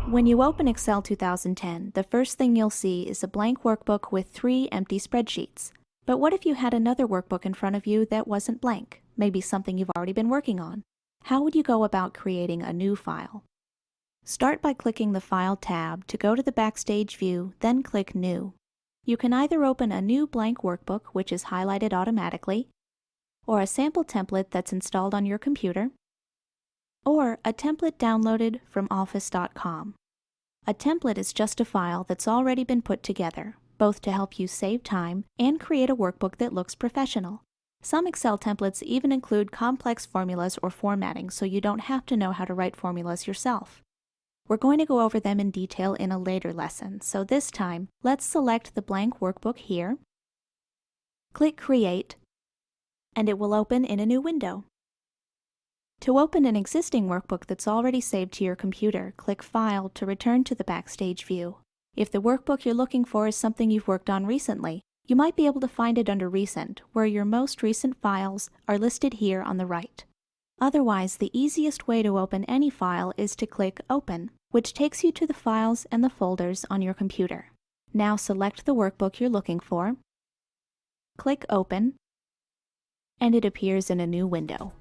When you open Excel 2010, the first thing you'll see is a blank workbook with 3 empty spreadsheets. But what if you had another workbook in front of you that wasn't blank, maybe something you've already been working on? How would you go about creating a new file? Start by clicking the File tab to go to the Backstage view, then click New. You can either open a new blank workbook, which is highlighted automatically, or a sample template that's installed on your computer, or a template downloaded from office.com. A template is just a file that's already been put together, both to help you save time and create a workbook that looks professional. Some Excel templates even include complex formulas or formatting, so you don't have to know how to write formulas yourself. We're going to go over them in detail in a later lesson, so this time, let's select the blank workbook here, click Create, and it will open in a new window. To open an existing workbook that's already saved to your computer, click File to return to the Backstage view. If the workbook you're looking for is something you've worked on recently, you might be able to find it under Recent, where your most recent files are listed here on the right. Otherwise, the easiest way to open any file is to click Open, which takes you to the files and the folders on your computer. Now select the workbook you're looking for, click Open, and it appears in a new window.